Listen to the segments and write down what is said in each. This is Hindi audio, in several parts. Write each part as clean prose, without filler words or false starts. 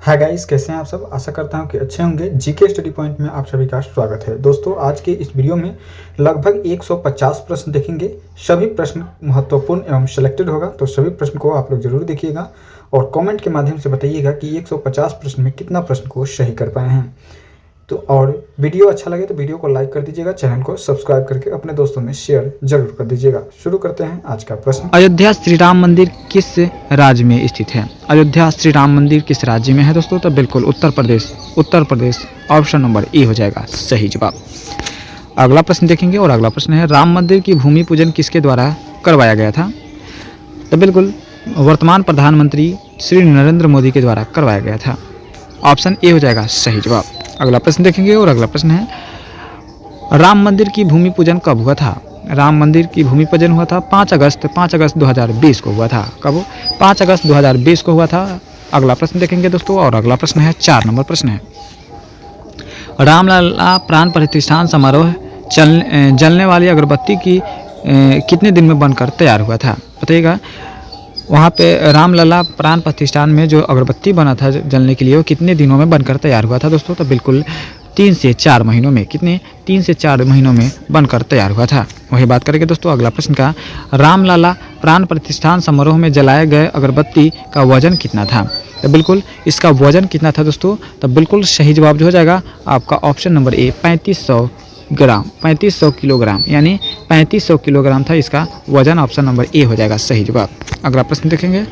हाय गाइस, कैसे हैं आप सब। आशा करता हूं कि अच्छे होंगे। जीके स्टडी पॉइंट में आप सभी का स्वागत है। दोस्तों, आज के इस वीडियो में लगभग 150 प्रश्न देखेंगे। सभी प्रश्न महत्वपूर्ण एवं सिलेक्टेड होगा, तो सभी प्रश्न को आप लोग जरूर देखिएगा और कमेंट के माध्यम से बताइएगा कि 150 प्रश्न में कितना प्रश्न को सही कर पाए हैं। तो और वीडियो अच्छा लगे तो वीडियो को लाइक कर दीजिएगा, चैनल को सब्सक्राइब करके अपने दोस्तों में शेयर जरूर कर दीजिएगा। शुरू करते हैं आज का प्रश्न। अयोध्या श्री राम मंदिर किस राज्य में स्थित है? अयोध्या श्री राम मंदिर किस राज्य में है दोस्तों? तो बिल्कुल Uttar Pradesh option number A हो जाएगा सही जवाब। अगला प्रश्न देखेंगे और अगला प्रश्न है, राम मंदिर की भूमि पूजन किसके द्वारा करवाया गया था? तो बिल्कुल वर्तमान प्रधानमंत्री श्री नरेंद्र मोदी के द्वारा करवाया गया था। ऑप्शन ए हो जाएगा सही जवाब। अगला प्रश्न देखेंगे और अगला प्रश्न है, राम मंदिर की भूमि पूजन कब हुआ था? राम मंदिर की भूमि पूजन हुआ था 5 अगस्त 2020 को हुआ था। कब? 5 अगस्त 2020 को हुआ था। अगला प्रश्न देखेंगे दोस्तों और अगला प्रश्न है 4 नंबर प्रश्न है, रामलला प्राण प्रतिष्ठान समारोह जलने वाली अगरबत्ती की कितने दिन में बनकर तैयार हुआ था? बताइएगा। वहाँ पे रामलला प्राण प्रतिष्ठान में जो अगरबत्ती बना था जलने के लिए, वो कितने दिनों में बनकर तैयार हुआ था दोस्तों? तो बिल्कुल 3 से 4 महीनों में। कितने? 3 से 4 महीनों में बनकर तैयार हुआ था। वही बात करेंगे दोस्तों अगला प्रश्न का, रामलला प्राण प्रतिष्ठान समारोह में जलाए गए अगरबत्ती का वजन कितना था? तो बिल्कुल इसका वजन कितना था दोस्तों? तो बिल्कुल सही जवाब जो हो जाएगा आपका option number A 3500 gram, 3500 kilogram, यानी 3500 किलोग्राम था इसका वजन। ऑप्शन नंबर ए हो जाएगा सही जवाब। अगला प्रश्न देखेंगे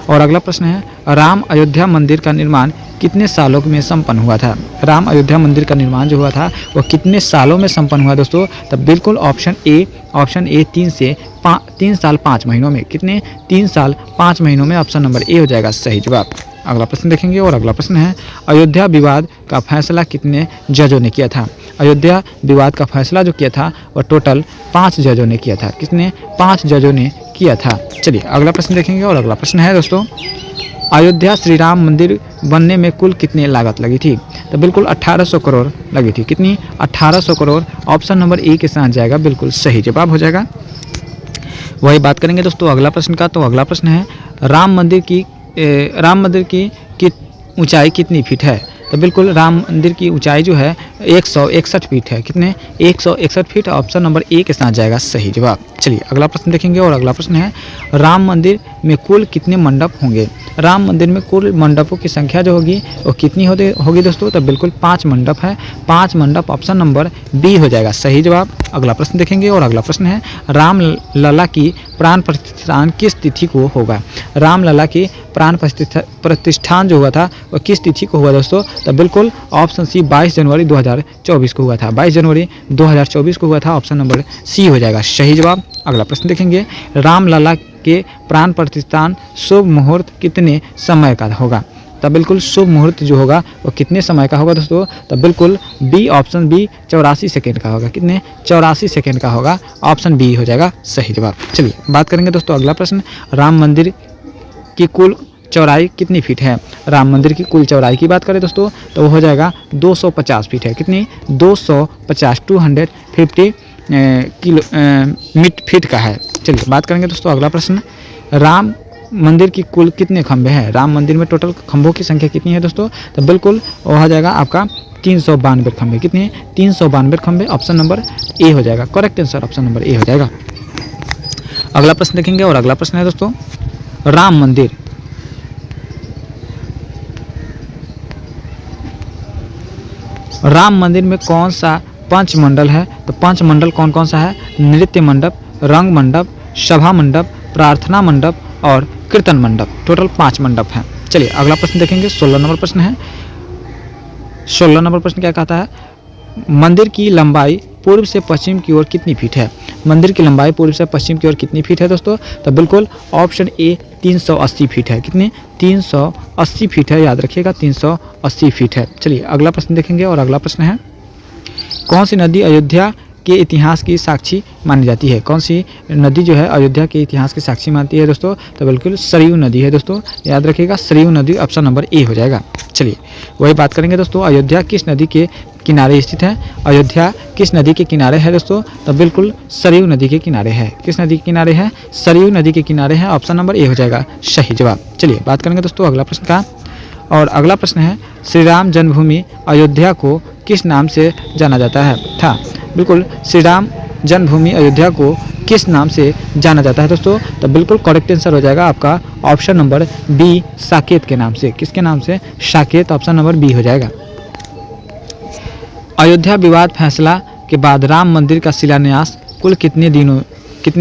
और अगला प्रश्न है, राम अयोध्या मंदिर का निर्माण कितने सालों में संपन्न हुआ था? राम अयोध्या मंदिर का निर्माण जो हुआ था वो कितने सालों में संपन्न हुआ दोस्तों? तब बिल्कुल ऑप्शन ए 3 साल 5 महीनों में। कितने? 3 साल 5 महीनों में। ऑप्शन नंबर ए हो जाएगा सही जवाब। अगला प्रश्न देखेंगे और अगला प्रश्न है, अयोध्या विवाद का फैसला कितने जजों ने किया था? अयोध्या विवाद का फैसला जो किया था वह टोटल 5 जजों ने किया था। किसने? 5 जजों ने किया था। चलिए अगला प्रश्न देखेंगे और अगला प्रश्न है दोस्तों, अयोध्या श्री राम मंदिर बनने में कुल कितनी लागत लगी थी? तो बिल्कुल 1800 करोड़ लगी थी। कितनी? 1800 करोड़। ऑप्शन नंबर ए के साथ जाएगा, बिल्कुल सही जवाब हो जाएगा। वही बात करेंगे दोस्तों अगला प्रश्न का। तो अगला प्रश्न है, राम मंदिर की ऊंचाई कितनी फीट है? तो बिल्कुल राम मंदिर की ऊंचाई जो है 161 फीट है। कितने? 161 फीट। ऑप्शन नंबर ए के साथ जाएगा सही जवाब। चलिए अगला प्रश्न देखेंगे और अगला प्रश्न है, राम मंदिर में कुल कितने मंडप होंगे? राम मंदिर में कुल मंडपों की संख्या जो होगी वो कितनी होगी दोस्तों? तो बिल्कुल 5 मंडप है। 5 मंडप। ऑप्शन नंबर बी हो जाएगा सही जवाब। अगला प्रश्न देखेंगे और अगला प्रश्न है, राम लला की प्राण प्रतिष्ठान किस तिथि को होगा? राम लला की प्राण प्रतिष्ठान जो हुआ था वो किस तिथि को हुआ दोस्तों? तो बिल्कुल ऑप्शन सी 22 जनवरी 2024 को हुआ था। 22 जनवरी 2024 को हुआ था। ऑप्शन नंबर सी हो जाएगा सही जवाब। अगला प्रश्न देखेंगे, रामलला के प्राण प्रतिष्ठान शुभ मुहूर्त कितने समय का होगा? तब बिल्कुल शुभ मुहूर्त जो होगा वो कितने समय का होगा दोस्तों? तब बिल्कुल बी, ऑप्शन बी 84 सेकेंड का होगा। कितने? 84 सेकेंड का होगा। ऑप्शन बी हो जाएगा सही जवाब। चलिए बात करेंगे दोस्तों अगला प्रश्न, राम मंदिर की कुल चौड़ाई कितनी फीट है? राम मंदिर की कुल चौड़ाई की बात करें दोस्तों तो वो हो जाएगा 250 फीट है। कितनी? 250 फीट का है। चलिए बात करेंगे दोस्तों अगला प्रश्न, राम मंदिर की कुल कितने खंभे हैं? राम मंदिर में टोटल खंभों की संख्या कितनी है दोस्तों? तो बिल्कुल वो हो जाएगा आपका 392 खंभे। कितने? 392 खंभे। ऑप्शन नंबर ए हो जाएगा correct answer. Option number A हो जाएगा। अगला प्रश्न देखेंगे और अगला प्रश्न है दोस्तों, राम मंदिर में कौन सा पंच मंडल है? तो पंच मंडल कौन कौन सा है? नृत्य मंडप, रंग मंडप, सभा मंडप, प्रार्थना मंडप और कीर्तन मंडप। टोटल 5 मंडप हैं। चलिए अगला प्रश्न देखेंगे। 16 नंबर प्रश्न है। 16 नंबर प्रश्न क्या कहता है, मंदिर की लंबाई पूर्व से पश्चिम की ओर कितनी फीट है? मंदिर की लंबाई पूर्व से पश्चिम की ओर कितनी फीट है दोस्तों? तो बिल्कुल ऑप्शन ए 380 फीट है। कितनी? 380 फीट है। याद रखिएगा 380 फीट है। चलिए अगला प्रश्न देखेंगे और अगला प्रश्न है, कौन सी नदी अयोध्या के इतिहास की साक्षी मानी जाती है? कौन सी नदी जो है अयोध्या के इतिहास की साक्षी मानती है दोस्तों? तो बिल्कुल सरयू नदी है दोस्तों। याद रखिएगा सरयू नदी। ऑप्शन नंबर ए हो जाएगा। चलिए वही बात करेंगे दोस्तों, अयोध्या किस नदी के किनारे स्थित है? अयोध्या किस नदी के किनारे है दोस्तों? तो बिल्कुल सरयू नदी के किनारे है। किस नदी के किनारे है? सरयू नदी के किनारे है। ऑप्शन नंबर ए हो जाएगा सही जवाब। चलिए बात करेंगे दोस्तों अगला प्रश्न का, और अगला प्रश्न है श्री राम जन्मभूमि अयोध्या को किस नाम से जाना जाता है था। बिल्कुल श्री राम जन्मभूमि अयोध्या को किस नाम से जाना जाता है दोस्तों। तो बिल्कुल करेक्ट आंसर हो जाएगा आपका ऑप्शन नंबर बी, साकेत के नाम से। किसके नाम से? साकेत। ऑप्शन नंबर बी हो जाएगा। अयोध्या विवाद फैसला के बाद राम मंदिर का शिलान्यास कुल कितने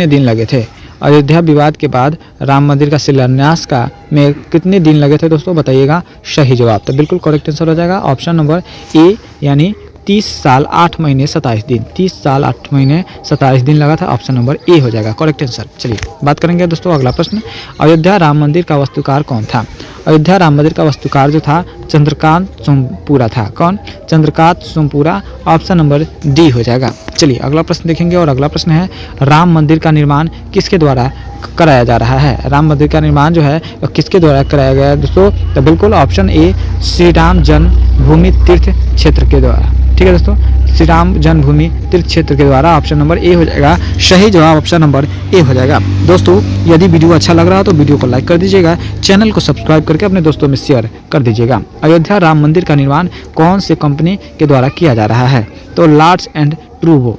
दिन लगे थे। अयोध्या विवाद के बाद राम मंदिर का शिलान्यास में कितने दिन लगे थे दोस्तों, बताइएगा सही जवाब। तो बिल्कुल करेक्ट आंसर हो जाएगा ऑप्शन नंबर ए, यानी 30 साल 8 महीने 27 दिन। 30 साल 8 महीने 27 दिन लगा था। ऑप्शन नंबर ए हो जाएगा करेक्ट आंसर। चलिए बात करेंगे दोस्तों अगला प्रश्न, अयोध्या राम मंदिर का वास्तुकार कौन था। अयोध्या राम मंदिर का वास्तुकार जो था चंद्रकांत सोमपुरा था। कौन? Chandrakant Sompura. Option number D हो जाएगा। चलिए अगला प्रश्न देखेंगे और अगला प्रश्न है राम मंदिर का निर्माण किसके द्वारा कराया जा रहा है। राम मंदिर का निर्माण जो है किसके द्वारा कराया गया है दोस्तों। तो बिल्कुल ऑप्शन ए, श्री राम जन्मभूमि तीर्थ क्षेत्र के द्वारा। ठीक है दोस्तों, श्री राम जन्मभूमि तीर्थ क्षेत्र के द्वारा। ऑप्शन नंबर ए हो जाएगा सही जवाब। ऑप्शन नंबर ए हो जाएगा। दोस्तों यदि वीडियो अच्छा लग रहा हो तो वीडियो को लाइक कर दीजिएगा, चैनल को सब्सक्राइब करके अपने दोस्तों में शेयर कर दीजिएगा। अयोध्या राम मंदिर का निर्माण कौन से कंपनी के द्वारा किया जा रहा है। तो लार्ड्स एंड टूब्रो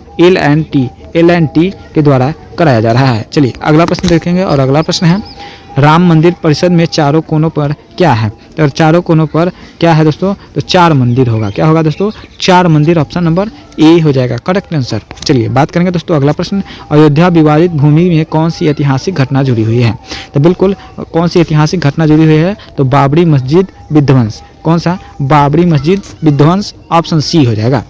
L&T के द्वारा कराया जा रहा है। चलिए अगला प्रश्न देखेंगे और अगला प्रश्न है राम मंदिर परिसर में चारों कोनों पर क्या है। और चारों कोनों पर क्या है दोस्तों। तो 4 मंदिर होगा। क्या होगा दोस्तों? 4 मंदिर। ऑप्शन नंबर ए हो जाएगा करेक्ट आंसर। चलिए बात करेंगे दोस्तों अगला प्रश्न, अयोध्या विवादित भूमि में कौन सी ऐतिहासिक घटना जुड़ी हुई है। तो बिल्कुल कौन सी ऐतिहासिक घटना जुड़ी हुई है। तो बाबरी मस्जिद विध्वंस। कौन सा? बाबरी मस्जिद विध्वंस। ऑप्शन सी हो जाएगा।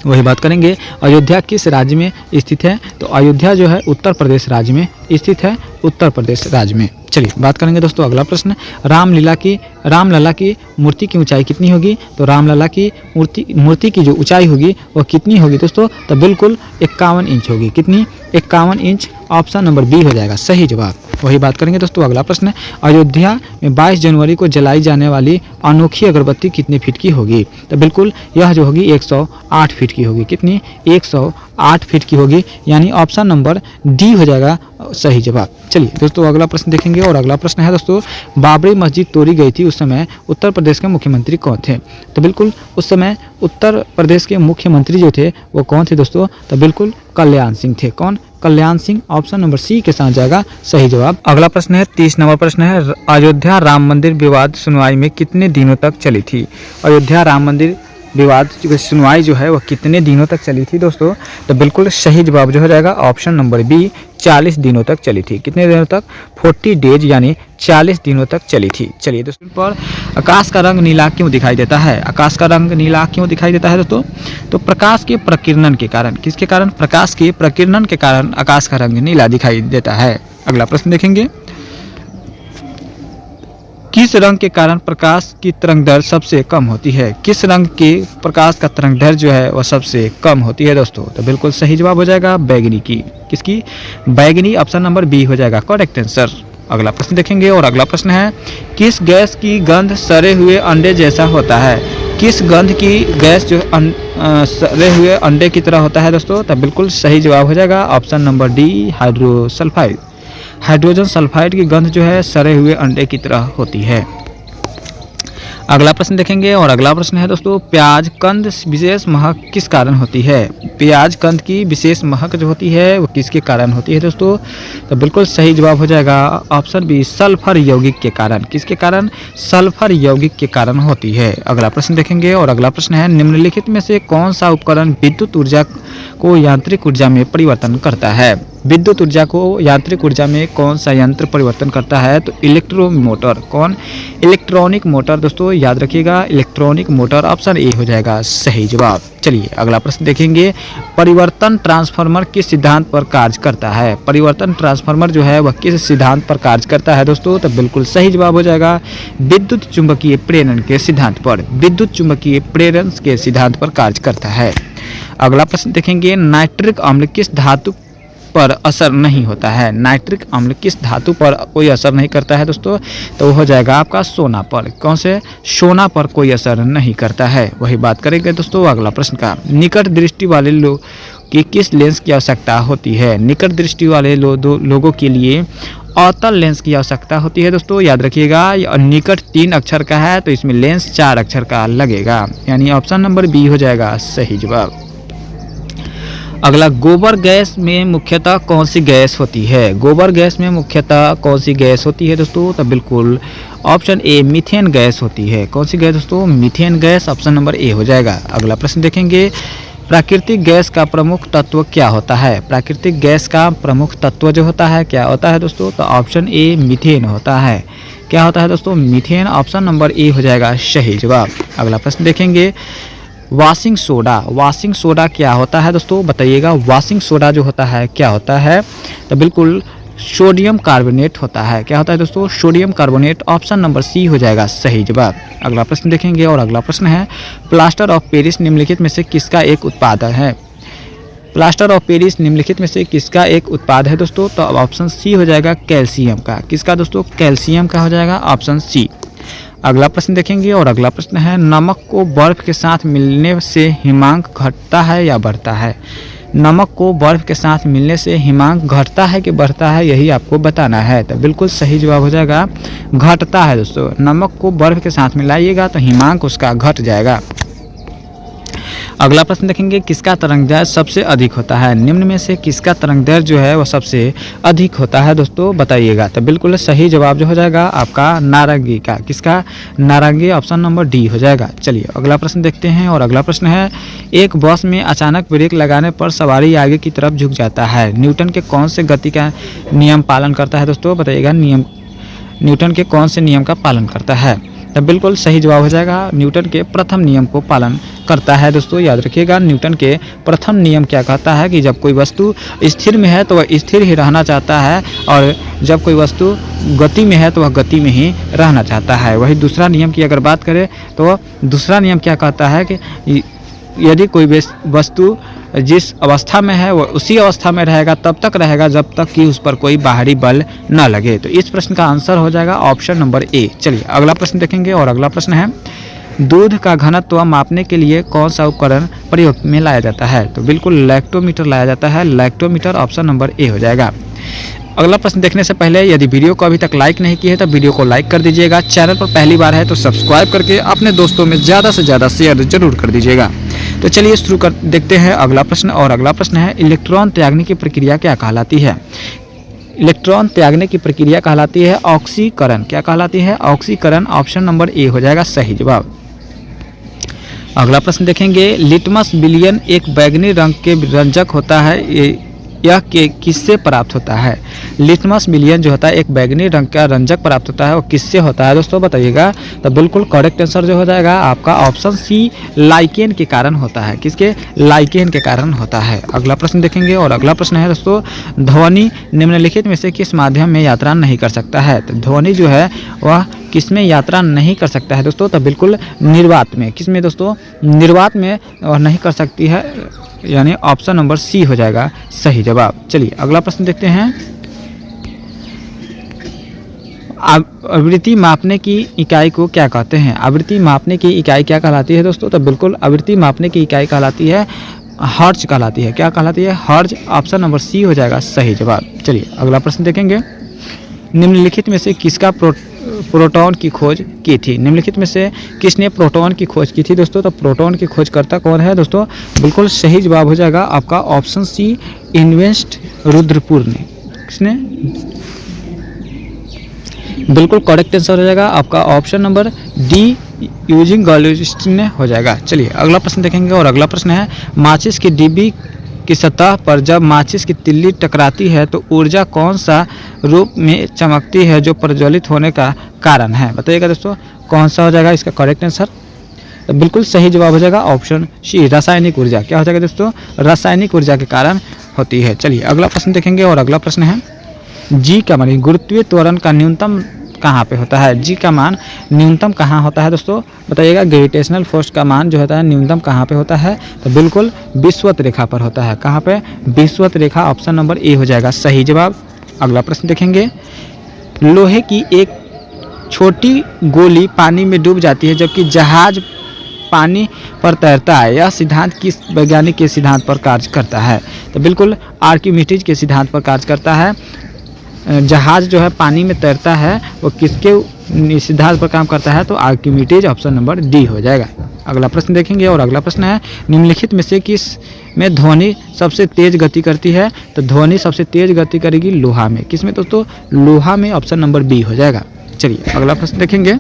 वही बात करेंगे अयोध्या किस राज्य में स्थित है। तो अयोध्या जो है उत्तर प्रदेश राज्य में स्थित है। उत्तर प्रदेश राज्य में। चलिए बात करेंगे दोस्तों अगला प्रश्न, रामलला की मूर्ति की ऊंचाई कितनी होगी। तो रामलला की मूर्ति की जो ऊंचाई होगी वह कितनी होगी दोस्तों। तो बिल्कुल 51 इंच होगी। कितनी? 51 इंच। ऑप्शन नंबर बी हो जाएगा सही जवाब। वही बात करेंगे दोस्तों अगला प्रश्न, अयोध्या में 22 जनवरी को जलाई जाने वाली अनोखी अगरबत्ती कितने फीट की होगी। तो बिल्कुल यह जो होगी 108 फीट की होगी। कितनी? 108 फीट की होगी, यानी ऑप्शन नंबर डी हो जाएगा सही जवाब। चलिए दोस्तों अगला प्रश्न देखेंगे और अगला प्रश्न है दोस्तों, बाबरी मस्जिद तोड़ी गई थी उस समय उत्तर प्रदेश के मुख्यमंत्री कौन थे। तो बिल्कुल उस समय उत्तर प्रदेश के मुख्यमंत्री जो थे वो कौन थे दोस्तों। तो बिल्कुल कल्याण सिंह थे। कौन? कल्याण सिंह। ऑप्शन नंबर सी के साथ जाएगा सही जवाब। अगला प्रश्न है 30 नंबर प्रश्न है, अयोध्या राम मंदिर विवाद सुनवाई में कितने दिनों तक चली थी। अयोध्या राम मंदिर विवाद की सुनवाई जो है वह कितने दिनों तक चली थी दोस्तों। तो बिल्कुल सही जवाब जो हो जाएगा ऑप्शन नंबर बी, 40 दिनों तक चली थी। कितने दिनों तक? 40 डेज, यानी 40 दिनों तक चली थी। चलिए दोस्तों पर आकाश का रंग नीला क्यों दिखाई देता है। आकाश का रंग नीला क्यों दिखाई देता है दोस्तों। तो प्रकाश के प्रकीर्णन के कारण। किसके कारण? प्रकाश के प्रकीर्णन के कारण आकाश का रंग नीला दिखाई देता है। अगला प्रश्न देखेंगे, किस रंग के कारण प्रकाश की तरंगदैर्घ्य सबसे कम होती है। किस रंग के प्रकाश का तरंगदैर्घ्य जो है वह सबसे कम होती है दोस्तों। तो बिल्कुल सही जवाब हो जाएगा बैगनी की। किसकी? बैगनी। ऑप्शन नंबर बी हो जाएगा करेक्ट आंसर। अगला प्रश्न देखेंगे और अगला प्रश्न है, किस गैस की गंध सड़े हुए अंडे जैसा होता है। किस गंध की गैस जो सड़े हुए अंडे की तरह होता है दोस्तों। तो बिल्कुल सही जवाब हो जाएगा option number D, hydrosulphide. Hydrogen sulphide की गंध जो है सड़े हुए अंडे की तरह होती है। अगला प्रश्न देखेंगे और अगला प्रश्न है दोस्तों, प्याज कंद विशेष महक किस कारण होती है। प्याज कंद की विशेष महक जो होती है वो किसके कारण होती है दोस्तों। तो बिल्कुल सही जवाब हो जाएगा ऑप्शन बी, सल्फर यौगिक के कारण। किसके कारण? सल्फर यौगिक के कारण होती है। अगला प्रश्न देखेंगे और अगला प्रश्न है, निम्नलिखित में से कौन सा उपकरण विद्युत ऊर्जा को यांत्रिक ऊर्जा में परिवर्तन करता है। विद्युत ऊर्जा को यांत्रिक ऊर्जा में कौन सा यंत्र परिवर्तन करता है। तो इलेक्ट्रोमोटर। कौन? इलेक्ट्रॉनिक मोटर दोस्तों, याद रखिएगा इलेक्ट्रॉनिक मोटर। ऑप्शन ए हो जाएगा सही जवाब। चलिए अगला प्रश्न देखेंगे, परिवर्तन ट्रांसफार्मर किस सिद्धांत पर कार्य करता है। परिवर्तन ट्रांसफार्मर जो है वह किस सिद्धांत पर कार्य करता है दोस्तों। तो बिल्कुल सही जवाब हो जाएगा विद्युत चुंबकीय प्रेरण के सिद्धांत पर। विद्युत चुंबकीय प्रेरण के सिद्धांत पर कार्य करता है। अगला प्रश्न देखेंगे, नाइट्रिक अम्ल किस धातु पर असर नहीं होता है। नाइट्रिक अम्ल किस धातु पर कोई असर नहीं करता है दोस्तों। तो हो जाएगा आपका सोना पर। कौन से? सोना पर कोई असर नहीं करता है। वही बात करेंगे दोस्तों अगला प्रश्न का, निकट दृष्टि वाले कि किस लेंस की आवश्यकता होती है? निकट दृष्टि वाले लोगों के लिए अवतल लेंस की आवश्यकता होती है दोस्तों, याद रखिएगा। और निकट 3 अक्षर का है तो इसमें लेंस 4 अक्षर का लगेगा, यानी ऑप्शन नंबर बी हो जाएगा सही जवाब। अगला, गोबर गैस में मुख्यतः कौन सी गैस होती है? गोबर गैस में मुख्यतः कौन सी गैस होती है दोस्तों? तो बिल्कुल ऑप्शन ए मीथेन गैस होती है। कौन सी गैस दोस्तों? Methane gas, option number A हो जाएगा। अगला प्रश्न देखेंगे, प्राकृतिक गैस का प्रमुख तत्व क्या होता है? प्राकृतिक गैस का प्रमुख तत्व जो होता है क्या होता है दोस्तों? तो ऑप्शन ए मीथेन होता है। क्या होता है दोस्तों? मीथेन, ऑप्शन नंबर ए हो जाएगा सही जवाब। अगला प्रश्न देखेंगे, वॉशिंग सोडा। वॉशिंग सोडा क्या होता है दोस्तों? बताइएगा। वॉशिंग सोडा जो होता है क्या होता है? तो बिल्कुल सोडियम कार्बोनेट होता है। क्या होता है दोस्तों? Sodium carbonate, option number C हो जाएगा सही जवाब। अगला प्रश्न देखेंगे और अगला प्रश्न है, प्लास्टर ऑफ पेरिस निम्नलिखित में से किसका एक उत्पाद है? प्लास्टर ऑफ पेरिस निम्नलिखित में से किसका एक उत्पाद है दोस्तों? तो ऑप्शन सी हो जाएगा कैल्शियम का। किसका दोस्तों? कैल्शियम का हो जाएगा, ऑप्शन सी। अगला प्रश्न देखेंगे और अगला प्रश्न है, नमक को बर्फ के साथ मिलने से हिमांक घटता है या बढ़ता है? नमक को बर्फ के साथ मिलने से हिमांक घटता है कि बढ़ता है, यही आपको बताना है। तो बिल्कुल सही जवाब हो जाएगा घटता है दोस्तों। नमक को बर्फ के साथ मिलाइएगा तो हिमांक उसका घट जाएगा। अगला प्रश्न देखेंगे, किसका तरंगदैर्घ्य सबसे अधिक होता है? निम्न में से किसका तरंगदैर्घ्य जो है वह सबसे अधिक होता है दोस्तों, बताइएगा। तो बिल्कुल सही जवाब जो हो जाएगा आपका नारंगी का। किसका? नारंगी, ऑप्शन नंबर डी हो जाएगा। चलिए अगला प्रश्न देखते हैं और अगला प्रश्न है, एक बस में अचानक ब्रेक लगाने पर सवारी आगे की तरफ झुक जाता है, न्यूटन के कौन से गति का नियम पालन करता है दोस्तों, बताइएगा। न्यूटन के कौन से नियम का पालन करता है? तो बिल्कुल सही जवाब हो जाएगा न्यूटन के प्रथम नियम को पालन करता है दोस्तों, याद रखिएगा। न्यूटन के प्रथम नियम क्या कहता है कि जब कोई वस्तु स्थिर में है तो वह स्थिर ही रहना चाहता है, और जब कोई वस्तु गति में है तो वह गति में ही रहना चाहता है। वही दूसरा नियम की अगर बात करें तो दूसरा नियम क्या कहता है कि यदि कोई वस्तु जिस अवस्था में है वह उसी अवस्था में रहेगा, तब तक रहेगा जब तक कि उस पर कोई बाहरी बल न लगे। तो इस प्रश्न का आंसर हो जाएगा ऑप्शन नंबर ए। चलिए अगला प्रश्न देखेंगे और अगला प्रश्न है, दूध का घनत्व मापने के लिए कौन सा उपकरण प्रयोग में लाया जाता है? तो बिल्कुल लैक्टोमीटर लाया जाता है। लैक्टोमीटर, ऑप्शन नंबर ए हो जाएगा। अगला प्रश्न देखने से पहले यदि वीडियो को अभी तक लाइक नहीं किए तो वीडियो को लाइक कर दीजिएगा। चैनल पर पहली बार है तो सब्सक्राइब करके अपने दोस्तों में ज़्यादा से ज़्यादा शेयर जरूर कर दीजिएगा। तो चलिए शुरू कर देखते हैं अगला प्रश्न और अगला प्रश्न है, इलेक्ट्रॉन त्यागने की प्रक्रिया क्या कहलाती है? इलेक्ट्रॉन त्यागने की प्रक्रिया कहलाती है ऑक्सीकरण। क्या कहलाती है? ऑक्सीकरण, ऑप्शन नंबर ए हो जाएगा सही जवाब। अगला प्रश्न देखेंगे, लिटमस विलयन एक बैंगनी रंग के रंजक होता है, यह किससे प्राप्त होता है? लिटमस विलयन जो होता है एक बैंगनी रंग का रंजक प्राप्त होता है, वो किससे होता है दोस्तों, बताइएगा। तो बिल्कुल करेक्ट आंसर जो हो जाएगा आपका ऑप्शन सी, लाइकेन के कारण होता है। किसके? लाइकेन के कारण होता है। अगला प्रश्न देखेंगे और अगला प्रश्न है दोस्तों, ध्वनि निम्नलिखित में से किस माध्यम में यात्रा नहीं कर सकता है? तो ध्वनि जो है वह किसमें यात्रा नहीं कर सकता है दोस्तों? तो बिल्कुल निर्वात में। किसमें दोस्तों? निर्वात में वह नहीं कर सकती है, यानी ऑप्शन नंबर सी हो जाएगा सही जवाब। चलिए अगला प्रश्न देखते हैं, आवृत्ति मापने की इकाई को क्या कहते हैं? आवृत्ति मापने की इकाई क्या कहलाती है दोस्तों? तो बिल्कुल आवृत्ति मापने की इकाई कहलाती है हर्ट्ज कहलाती है। क्या कहलाती है? हर्ट्ज, ऑप्शन नंबर सी हो जाएगा सही जवाब। चलिए अगला प्रश्न देखेंगे, निम्नलिखित में से किसका प्रोटॉन की खोज की थी? निम्नलिखित में से किसने प्रोटॉन की खोज की थी दोस्तों? तो प्रोटॉन की खोजकर्ता कौन है दोस्तों? बिल्कुल सही जवाब हो जाएगा आपका ऑप्शन सी, इन्वेस्ट रुद्रपुर ने। किसने? बिल्कुल करेक्ट आंसर हो जाएगा आपका ऑप्शन नंबर डी, यूजिंग गॉल्स्टिन ने हो जाएगा। चलिए अगला प्रश्न देखेंगे और अगला प्रश्न है, माचिस की डिब्बी की सतह पर जब माचिस की तिल्ली टकराती है तो ऊर्जा कौन सा रूप में चमकती है जो प्रज्वलित होने का कारण है? बताइएगा दोस्तों, कौन सा हो जाएगा इसका करेक्ट आंसर? तो बिल्कुल सही जवाब हो जाएगा ऑप्शन सी, रासायनिक ऊर्जा। क्या हो जाएगा दोस्तों? रासायनिक ऊर्जा के कारण होती है। चलिए अगला प्रश्न देखेंगे और अगला प्रश्न है, जी का मान गुरुत्वीय त्वरण का न्यूनतम कहाँ पे होता है? जी का मान न्यूनतम कहाँ होता है दोस्तों, बताइएगा। ग्रेविटेशनल फोर्स का मान जो होता है न्यूनतम कहाँ पे होता है? तो बिल्कुल विषुवत रेखा पर होता है। कहाँ पे? विषुवत रेखा, ऑप्शन नंबर ए हो जाएगा सही जवाब। अगला प्रश्न देखेंगे, लोहे की एक छोटी गोली पानी में डूब जाती है जबकि जहाज पानी पर तैरता है, यह सिद्धांत किस वैज्ञानिक के सिद्धांत पर कार्य करता है? तो बिल्कुल आर्किमिडीज के सिद्धांत पर कार्य करता है। जहाज जो है पानी में तैरता है वो किसके सिद्धांत पर काम करता है? तो आर्किमिडीज, ऑप्शन नंबर डी हो जाएगा। अगला प्रश्न देखेंगे और अगला प्रश्न है निम्नलिखित में से किस में ध्वनि सबसे तेज गति करती है? तो ध्वनि सबसे तेज गति करेगी लोहा में। किस में दोस्तों? लोहा में, ऑप्शन नंबर बी हो जाएगा। चलिए अगला प्रश्न देखेंगे,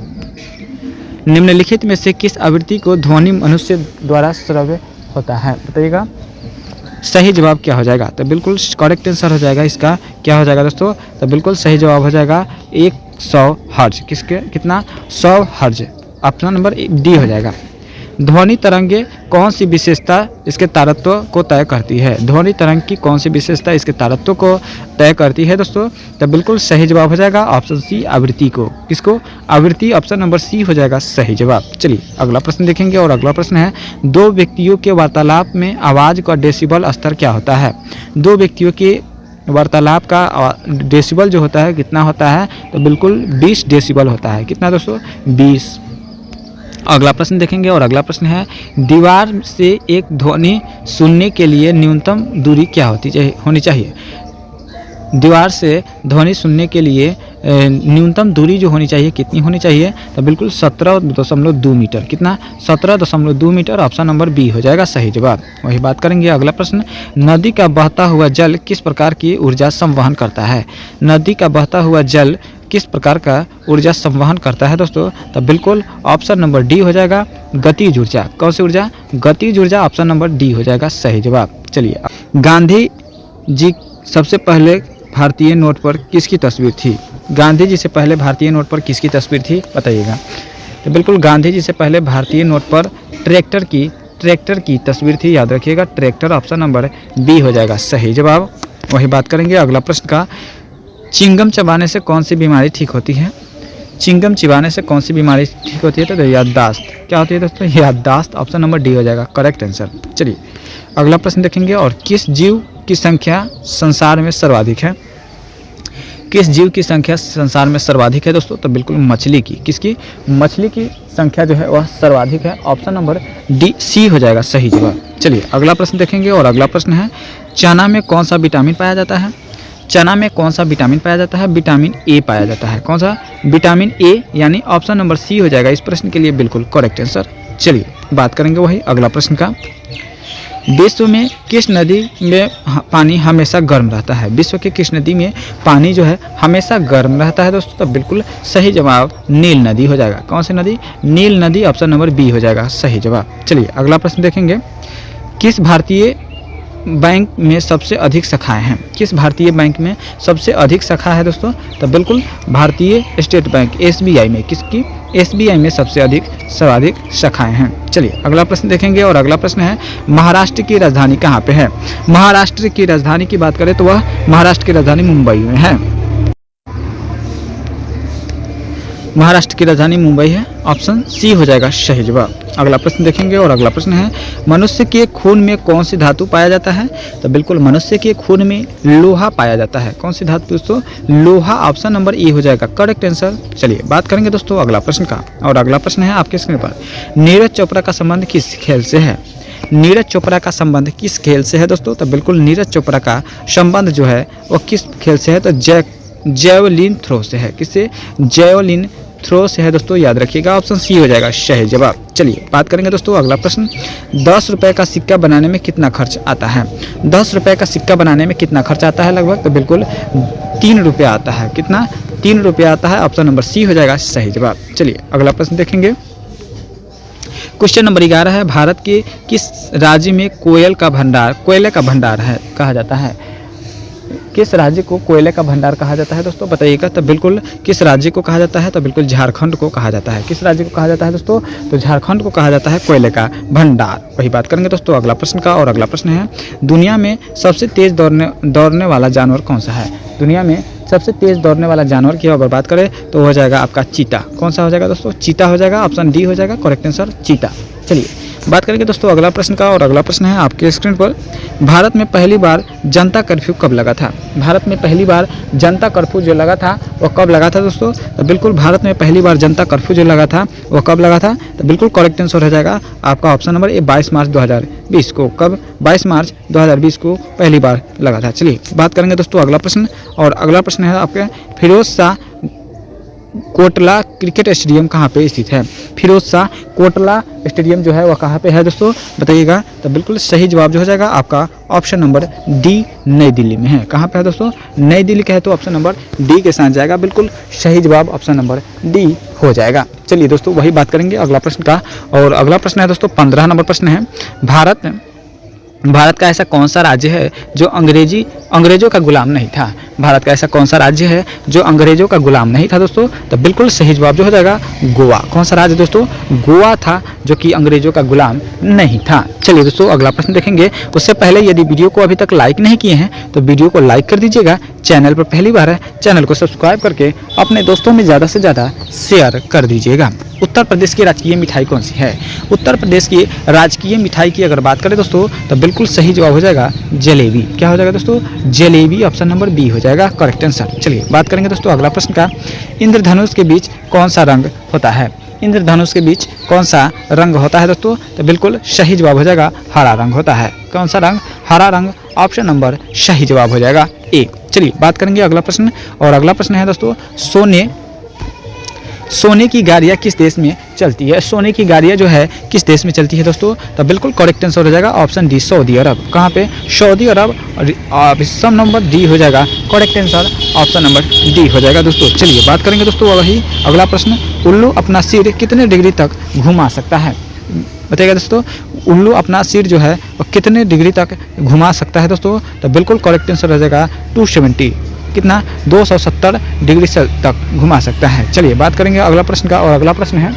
निम्नलिखित में से किस आवृत्ति को ध्वनि मनुष्य द्वारा श्रव्य होता है? बताइएगा सही जवाब क्या हो जाएगा? तो बिल्कुल करेक्ट आंसर हो जाएगा इसका, क्या हो जाएगा दोस्तों? तो बिल्कुल सही जवाब हो जाएगा 100 हर्ज। किसके कितना? 100 हर्ज, ऑप्शन नंबर डी हो जाएगा। ध्वनि तरंगे कौन सी विशेषता इसके तारत्व को तय करती है? ध्वनि तरंग की कौन सी विशेषता इसके तारत्व को तय करती है दोस्तों? तो बिल्कुल सही जवाब हो जाएगा ऑप्शन सी, आवृत्ति को। किसको? आवृत्ति, ऑप्शन नंबर सी हो जाएगा सही जवाब। चलिए अगला प्रश्न देखेंगे और अगला प्रश्न है दो व्यक्तियों के वार्तालाप में आवाज़ का डेसिबल स्तर क्या होता है? दो व्यक्तियों के वार्तालाप का डेसिबल जो होता है कितना होता है? तो बिल्कुल 20 डेसिबल होता है। कितना दोस्तों? 20। अगला प्रश्न देखेंगे और अगला प्रश्न है दीवार से एक ध्वनि सुनने के लिए न्यूनतम दूरी क्या होनी चाहिए? दीवार से ध्वनि सुनने के लिए न्यूनतम दूरी जो होनी चाहिए कितनी होनी चाहिए? तो बिल्कुल 17.2 मीटर। कितना? 17.2 मीटर, ऑप्शन नंबर बी हो जाएगा सही जवाब। वही बात करेंगे अगला प्रश्न, नदी का बहता हुआ जल किस प्रकार की ऊर्जा संवहन करता है? नदी का बहता हुआ जल किस प्रकार का ऊर्जा संवहन करता है दोस्तों? तो बिल्कुल ऑप्शन नंबर डी हो जाएगा गतिज ऊर्जा। कौन सी ऊर्जा? गतिज ऊर्जा, ऑप्शन नंबर डी हो जाएगा सही जवाब। चलिए गांधी जी सबसे पहले भारतीय नोट पर किसकी तस्वीर थी? गांधी जी से पहले भारतीय नोट पर किसकी तस्वीर थी? बताइएगा। तो बिल्कुल गांधी जी से पहले भारतीय नोट पर ट्रैक्टर की तस्वीर थी, याद रखिएगा ट्रैक्टर, ऑप्शन नंबर बी हो जाएगा सही जवाब। वही बात करेंगे अगला प्रश्न का, चिंगम चबाने से कौन सी बीमारी ठीक होती है? चिंगम चिबाने से कौन सी बीमारी ठीक होती है? तो याददाश्त। क्या होती है दोस्तों? याददाश्त, ऑप्शन नंबर डी हो जाएगा करेक्ट आंसर। चलिए अगला प्रश्न देखेंगे और किस जीव की संख्या संसार में सर्वाधिक है? किस जीव की संख्या संसार में सर्वाधिक है दोस्तों? तो बिल्कुल मछली की। किसकी? मछली की संख्या जो है वह सर्वाधिक है, ऑप्शन नंबर डी सी हो जाएगा सही जवाब। चलिए अगला प्रश्न देखेंगे और अगला प्रश्न है चना में कौन सा विटामिन पाया जाता है? चना में कौन सा विटामिन पाया जाता है? विटामिन ए पाया जाता है। कौन सा? विटामिन ए, यानी ऑप्शन नंबर सी हो जाएगा इस प्रश्न के लिए बिल्कुल करेक्ट आंसर। चलिए बात करेंगे वही अगला प्रश्न का, विश्व में किस नदी में पानी हमेशा गर्म रहता है? विश्व के किस नदी में पानी जो है हमेशा गर्म रहता है दोस्तों? तो बिल्कुल सही जवाब नील नदी हो जाएगा। कौन सी नदी? नील नदी, ऑप्शन नंबर बी हो जाएगा सही जवाब। चलिए अगला प्रश्न देखेंगे, किस भारतीय बैंक में सबसे अधिक शाखाएं हैं? किस भारतीय बैंक में सबसे अधिक शाखा है दोस्तों? तो बिल्कुल भारतीय स्टेट बैंक एसबीआई में। किसकी? एसबीआई में सबसे सर्वाधिक शाखाएं हैं। चलिए अगला प्रश्न देखेंगे और अगला प्रश्न है महाराष्ट्र की राजधानी कहाँ पे है? महाराष्ट्र की राजधानी की बात करें तो वह महाराष्ट्र की राजधानी मुंबई में है। महाराष्ट्र की राजधानी मुंबई है, ऑप्शन सी हो जाएगा सही जवाब। अगला प्रश्न देखेंगे और अगला प्रश्न है मनुष्य के खून में कौन सी धातु पाया जाता है? तो बिल्कुल मनुष्य के खून में लोहा पाया जाता है। कौन सी धातु दोस्तों? लोहा, ऑप्शन नंबर ए हो जाएगा करेक्ट आंसर। चलिए बात करेंगे दोस्तों अगला प्रश्न का और अगला प्रश्न है आपके स्क्रीन पर, नीरज चोपड़ा का संबंध किस खेल से है? नीरज चोपड़ा का संबंध किस खेल से है दोस्तों? तो बिल्कुल नीरज चोपड़ा का संबंध जो है वो किस खेल से है? तो जैवलिन थ्रो से है। किससे? जैवलिन थ्रो से है दोस्तों, याद रखिएगा ऑप्शन सी हो जाएगा सही जवाब। चलिए बात करेंगे दोस्तों अगला प्रश्न, 10 रुपए का सिक्का बनाने में कितना खर्च आता है? 10 रुपए का सिक्का बनाने में कितना खर्च आता है लगभग? तो बिल्कुल 3 रुपया आता है। कितना? 3 रुपया आता है, ऑप्शन नंबर सी हो जाएगा सही जवाब। चलिए अगला प्रश्न देखेंगे, क्वेश्चन नंबर 11 है, भारत के किस राज्य में कोयले का भंडार है कहा जाता है? किस राज्य को कोयले का भंडार कहा जाता है दोस्तों? बताइएगा। तो बिल्कुल किस राज्य को कहा जाता है? तो बिल्कुल झारखंड को कहा जाता है। किस राज्य को कहा जाता है दोस्तों? तो झारखंड को कहा जाता है कोयले का भंडार। वही बात करेंगे दोस्तों अगला प्रश्न का और अगला प्रश्न है, दुनिया में सबसे तेज दौड़ने वाला जानवर कौन सा है? दुनिया में सबसे तेज दौड़ने वाला जानवर की अगर बात करें तो हो जाएगा आपका चीता। कौन सा हो जाएगा दोस्तों? चीता हो जाएगा, ऑप्शन डी हो जाएगा करेक्ट आंसर चीता। चलिए बात करेंगे दोस्तों अगला प्रश्न का, और अगला प्रश्न है आपके स्क्रीन पर, भारत में पहली बार जनता कर्फ्यू कब लगा था? भारत में पहली बार जनता कर्फ्यू जो लगा था वो कब लगा था दोस्तों? तो बिल्कुल भारत में पहली बार जनता कर्फ्यू जो लगा था वो कब लगा था? तो बिल्कुल करेक्ट आंसर हो जाएगा आपका ऑप्शन नंबर ए 22 मार्च 2020 को। कब? 22 मार्च 2020 को पहली बार लगा था। चलिए बात करेंगे दोस्तों अगला प्रश्न, और अगला प्रश्न है आपके, फिरोज शाह कोटला क्रिकेट स्टेडियम कहाँ पे स्थित है? फिरोज शाह कोटला स्टेडियम जो है वह कहाँ पे है दोस्तों, बताइएगा। तो बिल्कुल सही जवाब जो हो जाएगा आपका ऑप्शन नंबर डी, नई दिल्ली में है। कहाँ पे है दोस्तों? नई दिल्ली का है, तो ऑप्शन नंबर डी के साथ जाएगा। बिल्कुल सही जवाब ऑप्शन नंबर डी हो जाएगा। चलिए दोस्तों वही बात करेंगे अगला प्रश्न का, और अगला प्रश्न है दोस्तों 15 नंबर प्रश्न है, भारत का ऐसा कौन सा राज्य है जो अंग्रेजों का गुलाम नहीं था? भारत का ऐसा कौन सा राज्य है जो अंग्रेजों का गुलाम नहीं था दोस्तों? तो बिल्कुल सही जवाब जो हो जाएगा गोवा। कौन सा राज्य दोस्तों? गोवा था, जो कि अंग्रेजों का गुलाम नहीं था। चलिए दोस्तों अगला प्रश्न देखेंगे। उससे पहले यदि वीडियो को अभी तक लाइक नहीं किए हैं तो वीडियो को लाइक कर दीजिएगा। चैनल पर पहली बार है, चैनल को सब्सक्राइब करके अपने दोस्तों में ज़्यादा से ज़्यादा शेयर कर दीजिएगा। उत्तर प्रदेश की राजकीय मिठाई कौन सी है? उत्तर प्रदेश की राजकीय मिठाई की अगर बात करें दोस्तों तो बिल्कुल सही जवाब हो जाएगा जलेबी। क्या हो जाएगा दोस्तों? जलेबी, ऑप्शन नंबर बी हो जाएगा करेक्ट आंसर। चलिए बात करेंगे दोस्तों अगला प्रश्न का, इंद्रधनुष के बीच कौन सा रंग होता है? इंद्रधनुष के बीच कौन सा रंग होता है दोस्तों? तो बिल्कुल सही जवाब हो जाएगा हरा रंग होता है। कौन सा रंग? हरा रंग, ऑप्शन नंबर सही जवाब हो जाएगा ए। चलिए बात करेंगे अगला प्रश्न, और अगला प्रश्न है दोस्तों, सोने की गाड़ियाँ किस देश में चलती है? सोने की गाड़ियाँ जो है किस देश में चलती है दोस्तों? तो बिल्कुल करेक्ट आंसर हो जाएगा ऑप्शन डी, सऊदी अरब। कहाँ पे? सऊदी अरब, ऑप्शन नंबर डी हो जाएगा correct answer, option number D हो जाएगा दोस्तों। चलिए बात करेंगे दोस्तों वही अगला प्रश्न, उल्लू अपना सिर कितने डिग्री तक घुमा सकता है? बताइएगा दोस्तों, उल्लू अपना सिर जो है वो कितने डिग्री तक घुमा सकता है दोस्तों? तो बिल्कुल करेक्ट आंसर हो जाएगा 270, कितना? 270 डिग्री से तक घुमा सकता है। चलिए बात करेंगे अगला प्रश्न का, और अगला प्रश्न है,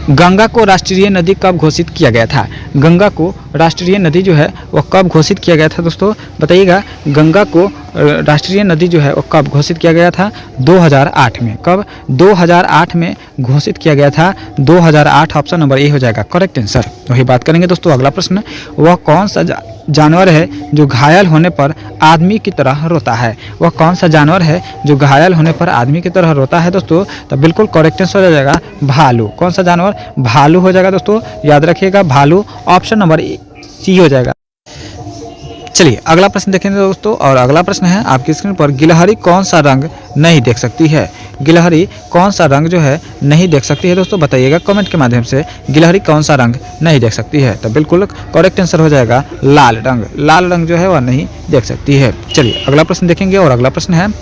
गंगा को राष्ट्रीय नदी कब घोषित किया गया था? गंगा को राष्ट्रीय नदी जो है वो कब घोषित किया गया था दोस्तों? बताइएगा, गंगा को राष्ट्रीय नदी जो है वो कब घोषित किया गया था? 2008 में। कब? 2008 में घोषित किया गया था। 2008, ऑप्शन नंबर ए हो जाएगा करेक्ट आंसर। वही बात करेंगे दोस्तों अगला प्रश्न, वह कौन सा जानवर है जो घायल होने पर आदमी की तरह रोता है? वह कौन सा जानवर है जो घायल होने पर आदमी की तरह रोता है दोस्तों? तो बिल्कुल करेक्ट आंसर हो जाएगा भालू। कौन सा जानवर? भालू हो जाएगा दोस्तों, याद रखिएगा भालू, ऑप्शन नंबर सी हो जाएगा। चलिए अगला प्रश्न देखेंगे दोस्तों, और अगला प्रश्न है आपकी स्क्रीन पर, गिलहरी कौन सा रंग नहीं देख सकती है? गिलहरी कौन सा रंग जो है नहीं देख सकती है दोस्तों? बताइएगा कमेंट के माध्यम से, गिलहरी कौन सा रंग नहीं देख सकती है? तो बिल्कुल करेक्ट आंसर हो जाएगा लाल रंग। लाल रंग जो है वह नहीं देख सकती है। चलिए अगला प्रश्न देखेंगे, और अगला प्रश्न है,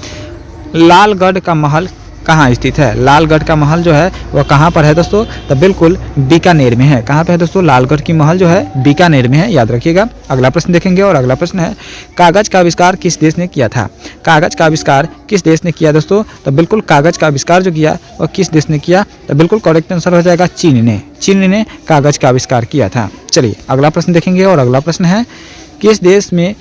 लालगढ़ का महल कहाँ स्थित है? लालगढ़ का महल जो है वह कहाँ पर है दोस्तों? तो बिल्कुल बीकानेर में है। कहाँ पे है दोस्तों? लालगढ़ की महल जो है बीकानेर में है, याद रखिएगा। अगला प्रश्न देखेंगे, और अगला प्रश्न है, कागज का आविष्कार किस देश ने किया था? कागज का आविष्कार किस देश ने किया दोस्तों? तो बिल्कुल कागज का आविष्कार जो किया वह किस देश ने किया? तो बिल्कुल करेक्ट आंसर हो जाएगा चीन ने। चीन ने कागज का आविष्कार किया था। चलिए अगला प्रश्न देखेंगे, और अगला प्रश्न है, किस देश में